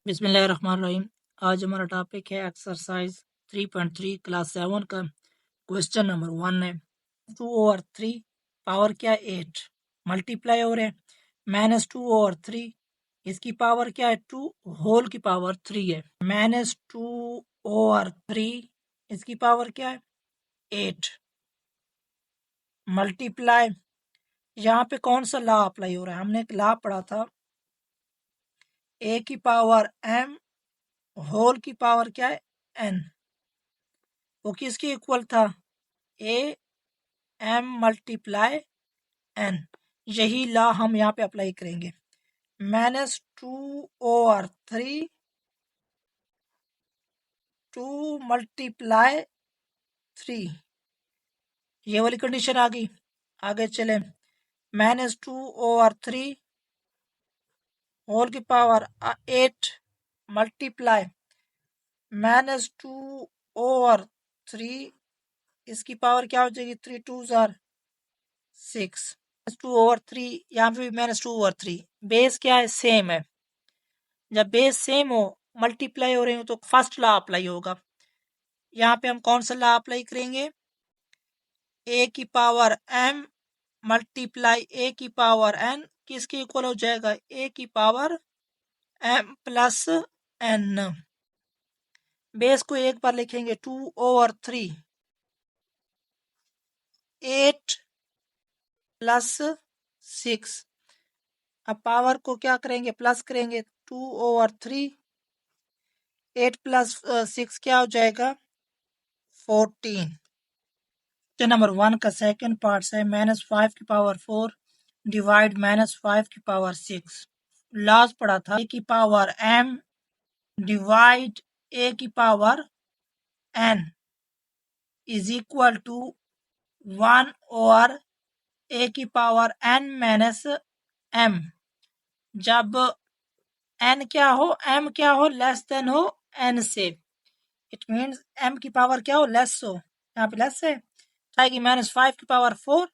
बिस्मिल्लाहिर्रहमानिर्रहीम। आज हमारा टॉपिक है एक्सरसाइज 3.3 क्लास 7 का। क्वेश्चन नंबर 1 है 2/3 पावर क्या है 8 मल्टीप्लाई हो रहे हैं -2/3 इसकी पावर क्या है 2 होल की पावर 3 है -2/3 इसकी पावर क्या है 8 मल्टीप्लाई। यहाँ पे कौन सा लॉ अप्लाई हो रहा है? हमने एक लॉ पढ़ा था a की पावर m होल की पावर क्या है n। वो किसके इक्वल था? A m multiply n. यही लॉ हम यहाँ पे अप्लाई करेंगे। -2/3 2 मल्टीप्लाई 3 ये वाली कंडीशन आ गई। आगे चले -2/3 होल की पावर 8 मल्टीप्लाई -2/3 इसकी पावर क्या हो जाएगी 3 2 6 2/3। यहाँ पे भी -2/3 बेस क्या है सेम है। जब बेस सेम हो मल्टीप्लाई हो रहे हो तो फर्स्ट लॉ अप्लाई होगा। यहाँ पे हम कौन सा लॉ अप्लाई करेंगे? ए की पावर m मल्टीप्लाई ए की पावर n किसके इक्वल हो जाएगा? ए की power m plus n। Base को एक बार लिखेंगे 2/3 8 प्लस 6। अब पावर को क्या करेंगे? प्लस करेंगे 2/3 8 प्लस 6 क्या हो जाएगा 14। क्वेश्चन नंबर 1 का सेकंड पार्ट है -5 की पावर 4 डिवाइड -5 की पावर 6। लास्ट पढ़ा था ए की पावर m डिवाइड ए की power n is equal to 1/a की पावर n माइनस m। जब n क्या हो m क्या हो लेस देन हो n से, इट मीन्स m की पावर क्या हो लेस हो। यहाँ पे लेस है आएगी -5 की पावर 4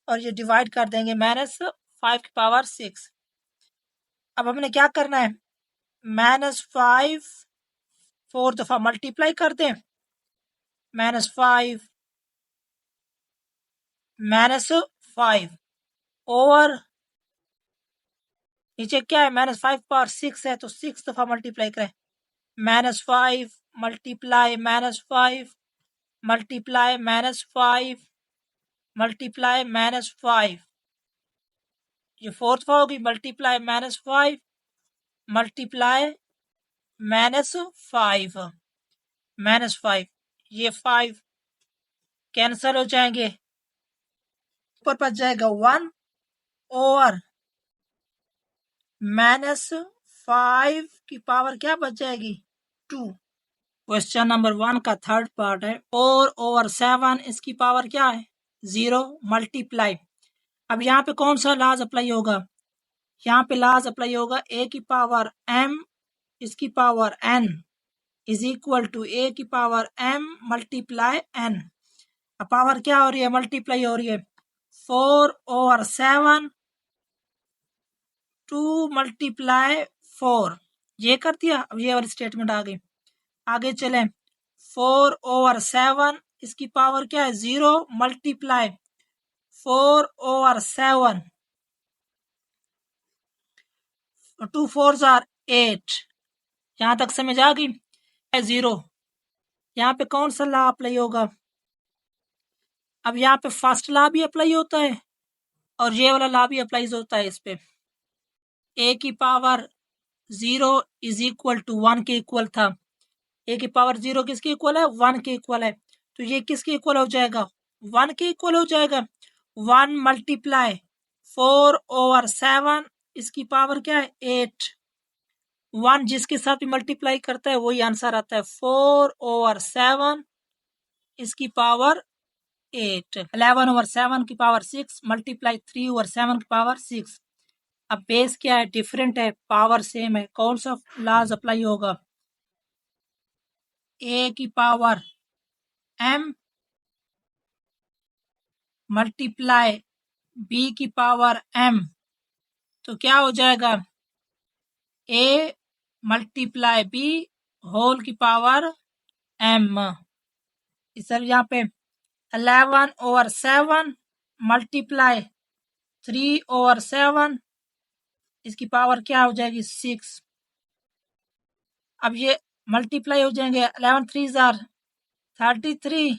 और ये डिवाइड कर देंगे -5 की पावर 6। अब हमने क्या करना है? -5 4 दफा मल्टीप्लाई कर दें -5 -5 और नीचे क्या है -5 पावर 6 है तो 6 दफा मल्टीप्लाई करें -5 मल्टीप्लाई -5 मल्टीप्लाई -5 मल्टीप्लाई -5। ये फोर्थ दफा होगी मल्टीप्लाई -5 मल्टीप्लाई -5 -5। ये 5 कैंसल हो जाएंगे, ऊपर बच जाएगा 1 और -5 की पावर क्या बच जाएगी 2। क्वेश्चन नंबर 1 का थर्ड पार्ट है 4/7 इसकी पावर क्या है 0 मल्टीप्लाई। अब यहाँ पे कौन सा लाज अप्लाई होगा? यहाँ पे लाज अप्लाई होगा ए की पावर m इसकी power n is equal to A की पावर m मल्टीप्लाई n। अब पावर क्या हो रही है? मल्टीप्लाई हो रही है 4/7 2 मल्टीप्लाई 4 ये कर दिया। अब ये वाली स्टेटमेंट आ गई। आगे चले 4/7 इसकी पावर क्या है 0 मल्टीप्लाई 4/7 2 4 8। यहां तक समझ आ गई? 0 यहाँ पे कौन सा लॉ अप्लाई होगा? अब यहाँ पे फर्स्ट लॉ भी अप्लाई होता है और ये वाला लॉ भी अप्लाई होता है। इस पे ए की पावर 0 इज इक्वल टू 1 के इक्वल था। ए की पावर 0 किसके इक्वल है? 1 के इक्वल है। तो ये किसके इक्वल हो जाएगा? 1 के इक्वल हो जाएगा। 1 मल्टीप्लाई 4/7 इसकी पावर क्या है 8। 1 जिसके साथ भी मल्टीप्लाई करता है वही आंसर आता है 4/7 इसकी पावर 8। 11/7 की पावर 6 मल्टीप्लाई 3/7 की पावर 6। अब बेस क्या है? डिफरेंट है, पावर सेम है। कौन सा लॉज अप्लाई होगा? ए की पावर m मल्टीप्लाई बी की पावर m तो क्या हो जाएगा? ए मल्टीप्लाई बी होल की पावर m। इस तरह यहाँ पे 11/7 मल्टीप्लाई 3/7, इसकी पावर क्या हो जाएगी 6। अब ये मल्टीप्लाई हो जाएंगे, 11 3 जार 33,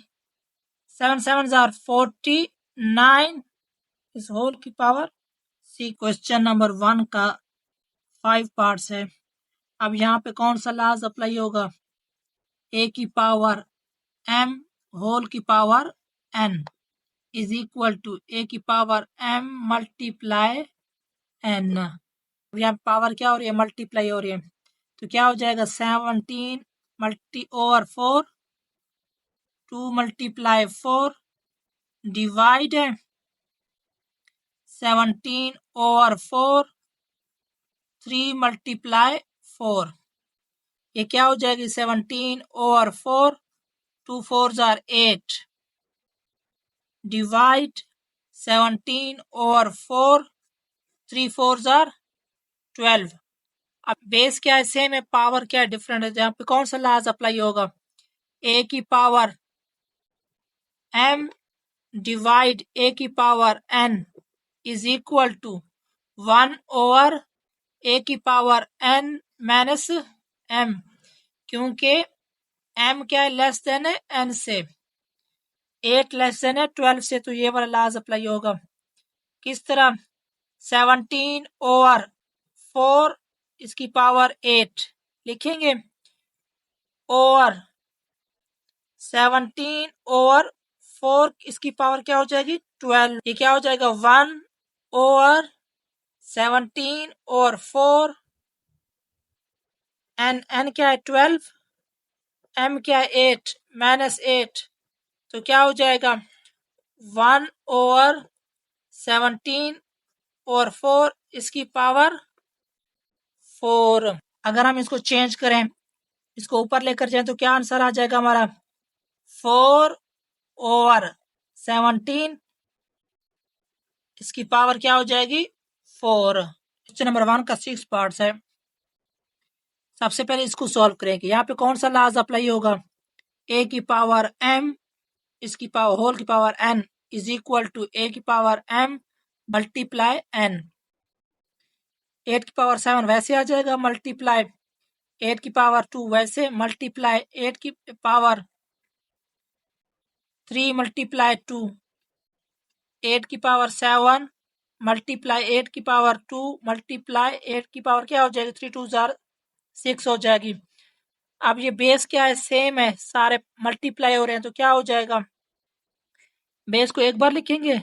7 7 जार 49, इस होल की पावर सी। क्वेश्चन नंबर 1 का 5 पार्ट्स है। अब यहाँ पे कौन सा लॉज अप्लाई होगा, ए की पावर m होल की power n is equal to A की पावर m मल्टीप्लाई n। यहाँ पावर क्या हो रही है, मल्टीप्लाई हो रही है, तो क्या हो जाएगा 17 multi over 4, 2 multiply 4 divide 17 over 4, 3 multiply 4। ये क्या हो जाएगी 17 ओवर 4, 2 4 जार 8 डिवाइड 17 ओवर 4, 3 4 जार 12। अब बेस क्या है सेम है, पावर क्या है डिफरेंट है। यहाँ पे कौन सा लॉज अप्लाई होगा, ए की पावर m डिवाइड ए की power n is equal to 1 over A की पावर n माइनस m, क्योंकि m क्या है लेस देन है n से, 8 लेस देन है 12 से, तो ये वाला लॉज अप्लाई होगा। किस तरह, 17 ओवर 4 इसकी पावर 8 लिखेंगे, ओवर 17 ओवर 4 इसकी पावर क्या हो जाएगी 12। ये क्या हो जाएगा 1 ओवर 17 ओवर 4, n क्या है 12, m क्या है 8 माइनस 8, तो क्या हो जाएगा 1 ओवर 17 और 4 इसकी पावर 4। अगर हम इसको चेंज करें, इसको ऊपर लेकर जाएं, तो क्या आंसर आ जाएगा हमारा 4 ओवर 17 इसकी पावर क्या हो जाएगी 4। क्वेश्चन नंबर 1 का 6 पार्ट्स है। सबसे पहले इसको सॉल्व करेंगे। यहाँ पे कौन सा लॉज अप्लाई होगा, ए की पावर m इसकी पावर होल की power n is equal to A की पावर m मल्टीप्लाई n। 8 की पावर 7 वैसे आ जाएगा, मल्टीप्लाई 8 की पावर 2 वैसे, मल्टीप्लाई 8 की पावर 3 मल्टीप्लाई 2, 8 की पावर 7 मल्टीप्लाई 8 की पावर 2 मल्टीप्लाई 8 की पावर क्या हो जाएगी 3 2 जार 6 हो जाएगी। अब ये बेस क्या है सेम है, सारे मल्टीप्लाई हो रहे हैं, तो क्या हो जाएगा, बेस को एक बार लिखेंगे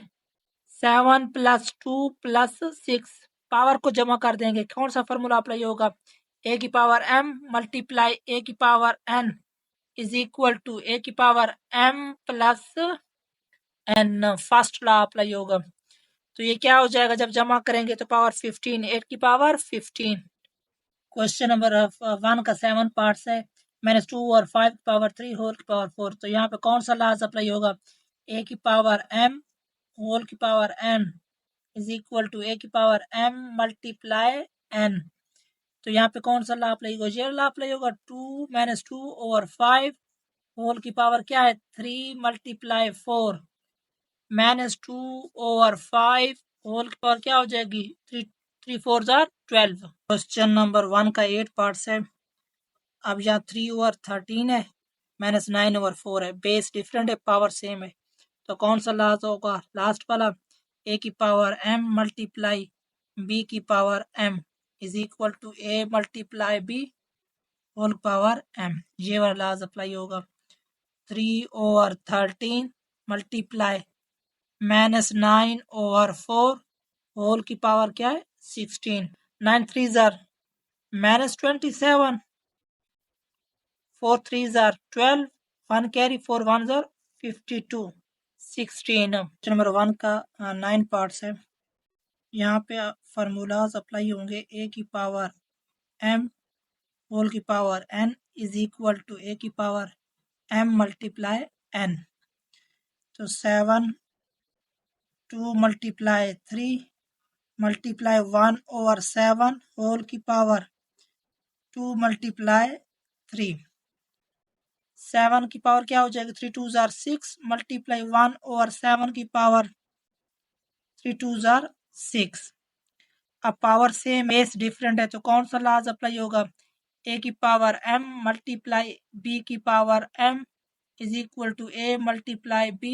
7 + 2 + 6, पावर को जमा कर देंगे। कौन सा फॉर्मूला अप्लाई होगा, ए की पावर m मल्टीप्लाई ए की power n is equal to A की power m plus n, first law apply होगा। तो ये क्या हो जाएगा, जब जमा करेंगे तो पावर 15, 8 की पावर 15। क्वेश्चन नंबर 1 का 7 पार्ट्स है। -2 और 5 की पावर 3 होल की पावर 4, तो यहाँ पे कौन सा लॉज अप्लाई होगा, ए की पावर m होल की power n is equal to A की पावर m मल्टीप्लाई n। तो यहाँ पे कौन सा लॉ अप्लाई होगा, ये लॉ अप्लाई होगा 2 - 2 ओवर 5 होल की पावर क्या है 3 मल्टीप्लाई 4 -2 ओवर 5 होल की पावर क्या हो जाएगी 3 3 4 जार 12। क्वेश्चन नंबर 1 का 8 पार्ट्स है। अब यहाँ 3 ओवर 13 है, -9 ओवर 4 है, बेस डिफरेंट है, पावर सेम है, तो कौन सा लॉज होगा, लास्ट वाला, ए की पावर m मल्टीप्लाई बी की power m is equal to a multiply b whole power m, ये वाला लॉज अप्लाई होगा। 3 ओवर 13 मल्टीप्लाई -9 ओवर 4 होल की पावर क्या है 16, 9 3 जार -27, 4 3 जार 12, 1 कैरी 4 1 जार 52, 16। नंबर 1 का 9 पार्ट्स है। यहाँ पे फार्मूलाज अप्लाई होंगे, ए की पावर m होल की power n is equal to A की पावर m मल्टीप्लाई n। तो 7 2 मल्टीप्लाई 3 मल्टीप्लाई 1 ओवर 7 होल की पावर 2 मल्टीप्लाई 3, 7 की पावर क्या हो जाएगी, 3 2 जार 6 मल्टीप्लाई 1 ओवर 7 की पावर 3 2 जार 6। अब पावर सेम बेस डिफरेंट है तो कौन सा लॉज अप्लाई होगा, ए की पावर m मल्टीप्लाई b की power m is equal to a multiply b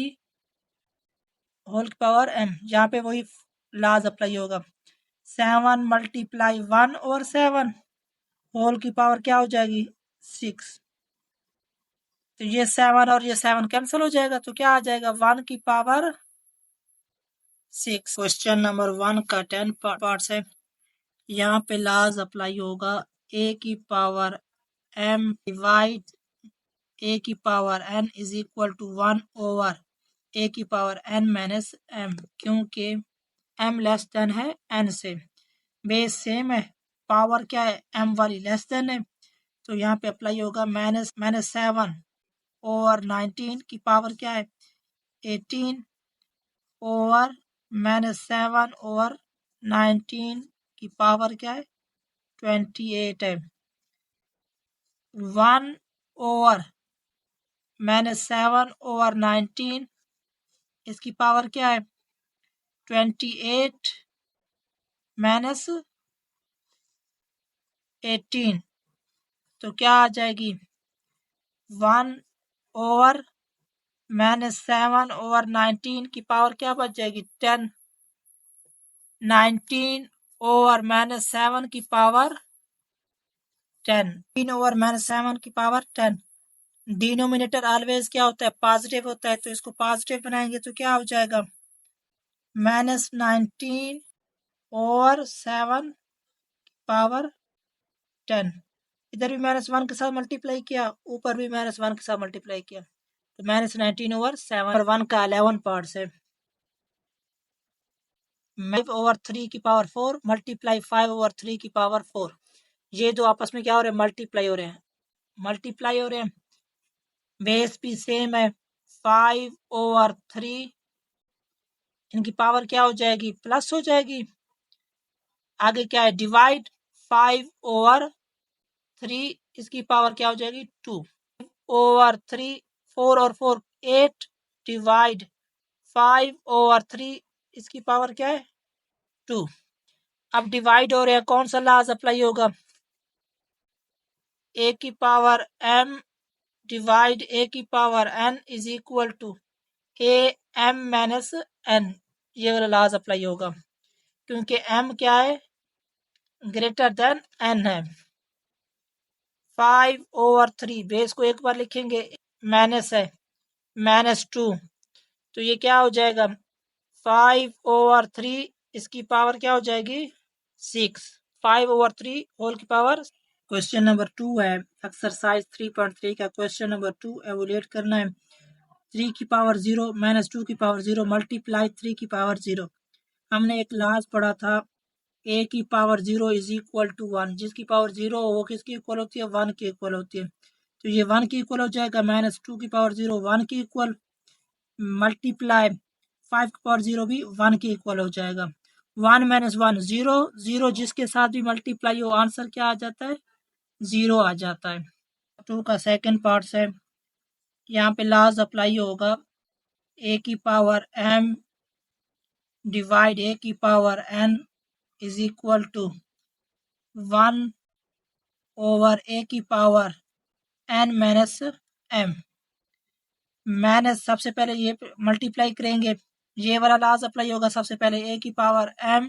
whole की पावर m। यहाँ पे वही लॉज अप्लाई होगा, 7 मल्टीप्लाई 1 ओवर 7 होल की पावर क्या हो जाएगी 6। तो ये 7 और ये 7 कैंसिल हो जाएगा तो क्या आ जाएगा 1 की पावर 6। क्वेश्चन नंबर 1 का 10 पार्ट्स है। यहाँ पे लॉज अप्लाई होगा, a की पावर m डिवाइड a की power n is equal to 1 over a की पावर n माइनस m, क्योंकि m लेस देन है n से, बेस सेम है, पावर क्या है m वाली लेस देन है, तो यहाँ पे अप्लाई होगा माइनस 7 ओवर 19 की पावर क्या है 18 ओवर माइनस 7 ओवर 19 की पावर क्या है 28 है, 1 ओवर माइनस 7 ओवर 19 इसकी पावर क्या है 28 माइनस 18, तो क्या आ जाएगी 1 ओवर माइनस 7 ओवर 19 की पावर क्या बच जाएगी 10, 19 ओवर माइनस 7 की पावर 10, 3 ओवर माइनस 7 की पावर 10। डिनोमिनेटर ऑलवेज क्या होता है पॉजिटिव होता है, तो इसको पॉजिटिव बनाएंगे तो क्या हो जाएगा माइनस 19 ओवर 7 पावर 10। इधर भी माइनस 1 के साथ मल्टीप्लाई किया, ऊपर भी माइनस 1 के साथ मल्टीप्लाई किया, तो माइनस 19 ओवर 7 1 का 11 पार्ट्स है। 5 ओवर 3 की पावर 4 मल्टीप्लाई 5 ओवर 3 की पावर 4, ये दो आपस में क्या हो रहे हैं मल्टीप्लाई हो रहे हैं, मल्टीप्लाई हो रहे हैं, बेस भी सेम है, 5 ओवर 3 इनकी पावर क्या हो जाएगी प्लस हो जाएगी, आगे क्या है डिवाइड 5 ओवर 3 इसकी पावर क्या हो जाएगी 2 ओवर 3, 4 और 4 8 डिवाइड 5 ओवर 3 इसकी पावर क्या है 2। अब डिवाइड हो रहे हैं, कौन सा लॉज अप्लाई होगा, a की पावर m डिवाइड a की power n is equal to a m minus n, ये वाला लॉज अप्लाई होगा, क्योंकि m क्या है ग्रेटर देन n है। 5 ओवर 3 बेस को एक बार लिखेंगे, माइनस है माइनस 2, तो ये क्या हो जाएगा 5 ओवर 3 इसकी पावर क्या हो जाएगी 6, 5 ओवर 3 होल की पावर। क्वेश्चन नंबर 2 है एक्सरसाइज 3.3 का क्वेश्चन नंबर 2 एवोल्यूट करना है। 3 की पावर 0 माइनस 2 की पावर 0 मल्टीप्लाई 3 की पावर 0। हमने एक लाज पढ़ा था a की पावर 0 इज इक्वल टू 1, जिसकी पावर 0 वो किसकी इक्वल होती है 1 की इक्वल होती है, तो ये 1 की इक्वल हो जाएगा, माइनस 2 की पावर 0 1 की इक्वल, मल्टीप्लाई 5 की पावर 0 भी 1 की इक्वल हो जाएगा, 1 माइनस 1 0, 0 जिसके साथ भी मल्टीप्लाई हो आंसर क्या आ जाता है 0 आ जाता है। 2 का सेकंड पार्ट है, यहाँ पे लॉज अप्लाई होगा, a की पावर m डिवाइड a की power n is equal to 1 over a की power n minus m, minus सबसे पहले ये मल्टीप्लाई करेंगे, ये वाला लॉज अप्लाई होगा, सबसे पहले a की पावर m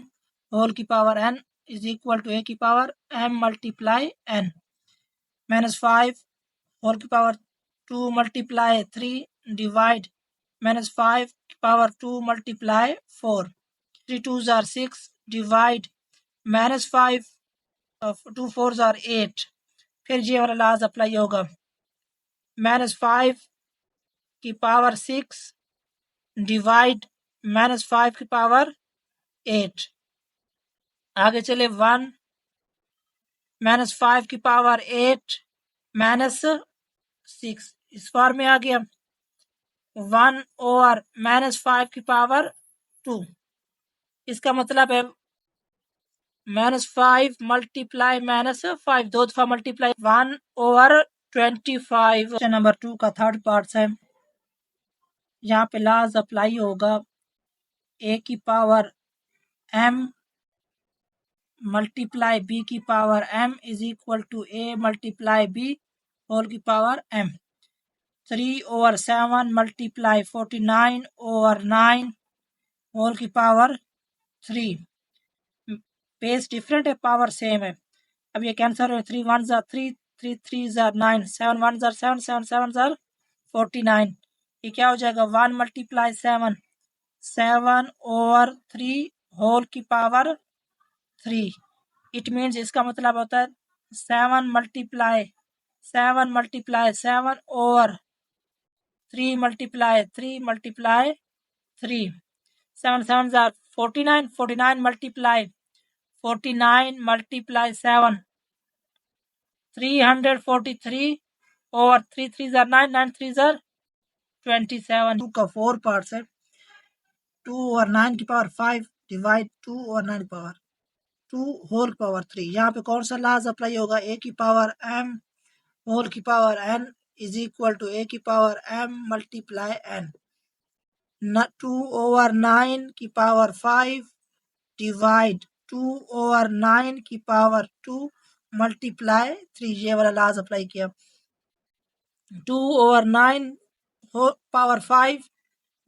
होल की power n is equal to a की power m multiply n, minus 5 whole की पावर 2 मल्टीप्लाई 3 डिवाइड माइनस 5 की पावर 2 मल्टीप्लाई 4, 3 2 जार 6 डिवाइड माइनस 5 2 4 जार 8, फिर ये वाला लॉज अप्लाई होगा, माइनस 5 की पावर 6 डिवाइड माइनस 5 की पावर 8, आगे चले 1 माइनस 5 की पावर 8 माइनस 6, इस फॉर्म में आ गया, 1 ओवर माइनस 5 की पावर 2, इसका मतलब है -5 मल्टीप्लाई -5 दो दफा मल्टीप्लाई 1/25। क्वेश्चन नंबर 2 का थर्ड पार्ट है। यहाँ पे लाज अप्लाई होगा a की पावर m मल्टीप्लाई b की power m is equal to a multiply b whole की पावर m। 3/7 मल्टीप्लाई 49/9 होल की पावर 3। बेस डिफरेंट है, पावर सेम है। अब ये कैंसर है, 3 1 3 3 3 9 7 1 7 7 7 49। ये क्या हो जाएगा 1 मल्टीप्लाई 7 7/3 होल की पावर 3। इट मीन्स इसका मतलब होता है 7 multiply 7 multiply 7/3 multiply 3 multiply 3। 7 7 49 49 multiply 49 multiply 7 343/3 3 9 9 3 27। 2 का 4 पार्ट्स है। 2/9 की पावर 5 डिवाइड 2/9 की पावर 2 होल पावर 3। यहाँ पे कौन सा लाज अप्लाई होगा, a की पावर m होल की power n is equal to a की पावर m मल्टीप्लाई n। 2/9 की पावर 5 डिवाइड 2/9 की पावर 2 मल्टीप्लाई 3। ये वाला लाज अप्लाई किया। 2/9 पावर 5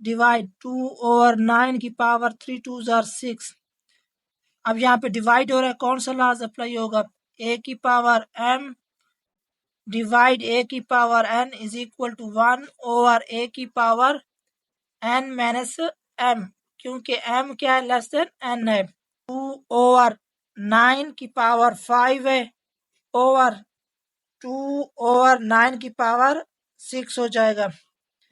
डिवाइड 2/9 की पावर 3 2 6। अब यहाँ पे डिवाइड हो रहा है, कौन सा लाज अप्लाई होगा, a की पावर m डिवाइड a की power n is equal to 1/a की पावर n माइनस m, क्योंकि m क्या है लेस देन n है। 2/9 की पावर 5 है ओवर 2/9 की पावर 6 हो जाएगा।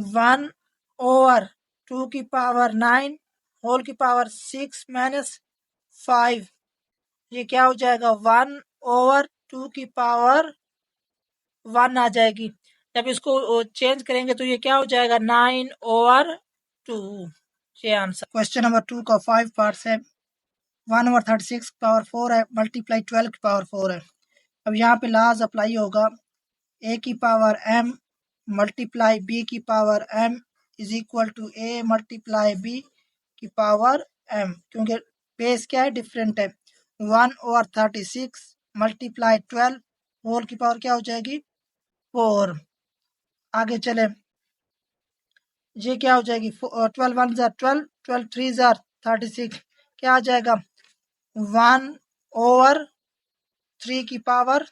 1/2 की पावर 9 होल की पावर 6 माइनस 5। ये क्या हो जाएगा 1/2 की पावर 1 आ जाएगी। जब इसको चेंज करेंगे तो ये क्या हो जाएगा 9/2। ये आंसर। क्वेश्चन नंबर 2 का 5 पार्ट्स है। 1/36 पावर 4 है मल्टीप्लाई 12 की पावर 4 है। अब यहाँ पे लाज अप्लाई होगा, a की पावर m मल्टीप्लाई b की power m is equal to a multiply b की पावर m, क्योंकि बेस क्या है डिफरेंट है। 1/36 मल्टीप्लाई 12 होल की पावर क्या हो जाएगी 4। आगे चले, ये क्या हो जाएगी 12 1 12 12 3 36। क्या आ जाएगा 1/3 की पावर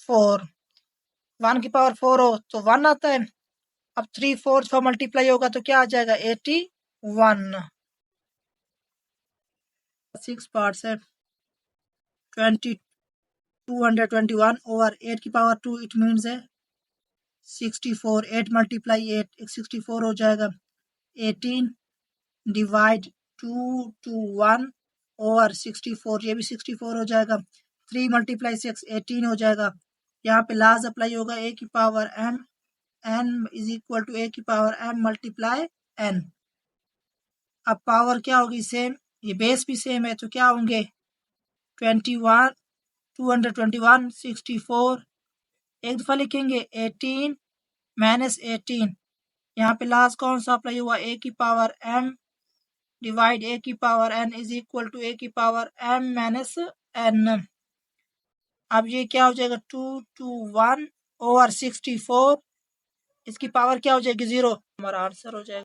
4। 1 की पावर 4 हो तो 1 आता है। अब 3/4 का मल्टीप्लाई होगा तो क्या आ जाएगा 81। 6 पार्ट्स है। 221/8 की पावर 2 इट मीन्स है 64। 8 मल्टीप्लाई 8 64 हो जाएगा। 18 डिवाइड 2/1/64 ये भी 64 हो जाएगा। 3 मल्टीप्लाई 6 18 हो जाएगा। यहाँ पे लाज अप्लाई होगा a की power m n is equal to a की पावर m मल्टीप्लाई n। अब पावर क्या होगी सेम, ये बेस भी सेम है तो क्या होंगे 21 221 64। एक दफा लिखेंगे 18 माइनस 18। यहाँ पे लास्ट कौन सा अप्लाई हुआ a की पावर m डिवाइड a की power n is equal to a की पावर m माइनस n। अब ये क्या हो जाएगा 221/64। इसकी पावर क्या हो जाएगी 0। हमारा आंसर हो जाएगा।